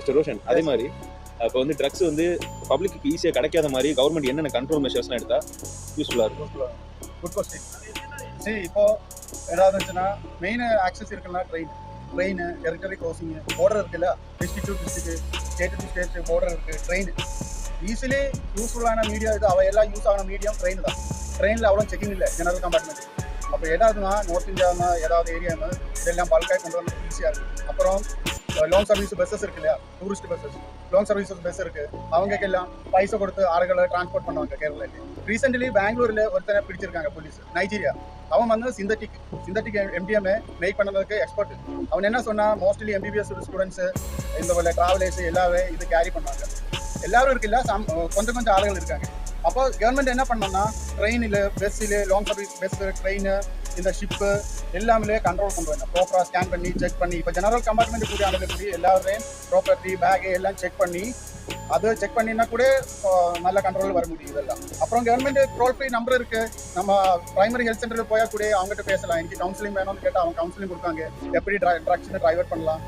Mister Roshan, அதே மாதிரி இப்போ வந்து ட்ரக்ஸ் வந்து பப்ளிக்கு ஈஸியாக கிடைக்காத மாதிரி கவர்மெண்ட் என்னென்ன கண்ட்ரோல் மெஷர்ஸ்லாம் எடுத்தா யூஸ்ஃபுல்லாக இருக்கும்? Good question. சரி, இப்போ ஏதாவது இருந்துச்சுன்னா மெயின் ஆக்சஸ் இருக்குன்னா ட்ரெயின் டெரிட்டரி கிராசிங் பார்டர் இருக்குல்ல, district to district, state to state border இருக்குது. ட்ரெயின் ஈஸிலி யூஸ்ஃபுல்லான மீடியா இது. அவையெல்லாம் யூஸ் ஆன மீடியம் ட்ரெயின் தான். ட்ரெயினில் அவ்வளோ செக்கிங் இல்லை, ஜெனரல் கம்பார்ட்மெண்ட். அப்போ ஏதாவதுனா நார்த் இந்தியானா ஏதாவது ஏரியானா இதெல்லாம் பல்காக கொண்டு வந்து ஈஸியாக இருக்குது. அப்புறம் லாங் சர்வீஸ் பஸ்ஸஸ் இருக்கு இல்லையா, tourist buses, long services bus இருக்குது. அவங்களுக்கெல்லாம் பைசா கொடுத்து ஆளுகளை டிரான்ஸ்போர்ட் பண்ணுவாங்க கேரளாவில். ரீசென்ட்லி பெங்களூரில் ஒருத்தனை பிடிச்சிருக்காங்க போலீஸ், நைஜீரியா. அவன் வந்து சிந்தட்டிக் எம்டிஎம்ஏ மேக் பண்ணதுக்கு எக்ஸ்பர்ட். அவன் என்ன சொன்னால், மோஸ்ட்லி எம்பிபிஎஸ் ஸ்டூடெண்ட்ஸு இந்த போல ட்ராவலர்ஸ் எல்லாமே இது கேரி பண்ணுவாங்க. எல்லாரும் இருக்குல்ல, கொஞ்சம் ஆளுகள் இருக்காங்க. அப்போ கவர்மெண்ட் என்ன பண்ணோம்னா, ட்ரெயினில் பஸ்ஸில் லாங் சர்வீஸ் பஸ் ட்ரெயின் இந்த ஷிப்பு எல்லாமே கண்ட்ரோல் கொண்டு வரணும். ப்ராப்பராக ஸ்கேன் பண்ணி செக் பண்ணி, இப்போ ஜெனரல் கம்பார்ட்மெண்ட் கூடிய ஆளுக்கு எல்லாரையும் ப்ராப்பர்ட்டி பேகு எல்லாம் செக் பண்ணி, அது செக் பண்ணினா கூட நல்ல கண்ட்ரோல் வர முடியும் இதெல்லாம். அப்புறம் கவர்மெண்ட் டோல் ஃப்ரீ நம்பர் இருக்குது. நம்ம பிரைமரி ஹெல்த் சென்டரில் போயா கூட அவங்ககிட்ட பேசலாம். எனக்கு கவுன்சிலிங் வேணும்னு கேட்டால் அவங்க கவுன்சிலிங் கொடுத்தாங்க, எப்படி ட்ரக்ஸினை ட்ரைவர் பண்ணலாம்.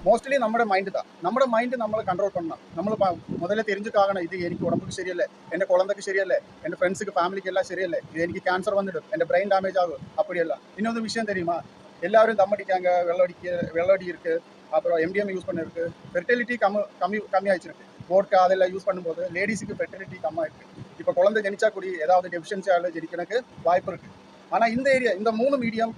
மோஸ்ட்லி നമ്മുടെ മൈൻഡ് தான். നമ്മുടെ മൈൻഡ് നമ്മൾ കൺട്രോൾ பண்ணണം. നമ്മൾ முதல்ல தெரிஞ்சுக்காகணும், இது எனக்கு உடம்புக்கு சரியில்லை, എൻ്റെ குழந்தைக்கு சரியில்லை, എൻ്റെ ஃப்ரெண்ட்ஸுக்கு ஃபேமிலிக்கு எல்லாம் சரியில்லை, இது எனக்கு கேன்சர் வந்துடும், എൻ്റെ பிரெயின் டேமேஜ் ஆகும், அப்படியெல்லாம். இன்னொரு விஷயம் தெரியுமா, எல்லாரும் தம் அடிக்காங்க, வெள்ளடி இருக்குது, அப்புறம் எம்டிஎம் யூஸ் பண்ணிருக்கு. ஃபெர்டிலிட்டி கம்மியாகிச்சிருக்கு. வோட்கா அதெல்லாம் யூஸ் பண்ணும்போது லேடிஸுக்கு ஃபெர்டிலிட்டி கம்மியாயிருக்கு. இப்போ குழந்தை ஜனிச்சா கூடி ஏதாவது டெஃபிஷியன்சியால் ஜனிக்கிறதுக்கு வாய்ப்பு இருக்குது. ஆனால் இந்த 3 மீடியம்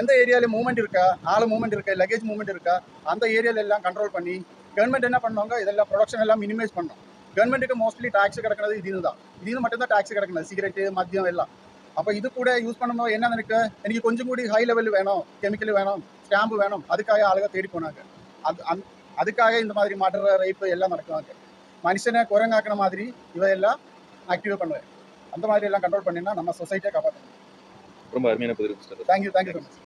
எந்த ஏரியாவில் மூவ்மெண்ட் இருக்கா, ஆள் மூவ்மெண்ட் இருக்கா, லக்கேஜ் மூவ்மெண்ட் இருக்கா, அந்த ஏரியாவில் எல்லாம் கண்ட்ரோல் பண்ணி கவர்மெண்ட் என்ன பண்ணுவாங்க, இதெல்லாம் ப்ரொடக்ஷன் எல்லாம் மினிமைஸ் பண்ணணும். கவர்மெண்ட்டுக்கு மோஸ்ட்லி டாக்ஸ் கிடக்கிறது இதுன்னு மட்டும்தான் டாக்ஸ் கிடக்கிறது, சிகரெட்டு மദ്യം எல்லாம். അപ്പോൾ ഇത് കൂടെ യൂസ് பண்ணும்போது என்ன എനിക്ക് கொஞ்சம் കൂടി ഹൈ ലെവൽ வேணும், கெமிக்கல் வேணும், ஸ்டாம்பு வேணும், அதுக்காக ஆளுங்க தேடி போனாங்க. அதுக்காக இந்த மாதிரி மர்டர் ரேப் எல்லாம் நடக்குவாங்க. மனுஷனை குரங்காக்கின மாதிரி இவையெல்லாம் ஆக்டிவேட் பண்ணுவேன். அந்த மாதிரி எல்லாம் கண்ட்ரோல் பண்ணினா நம்ம சொசைட்டியை காப்பாற்றணும். ரொம்ப அருமையான பதில் மிஸ்டர். Thank you so much.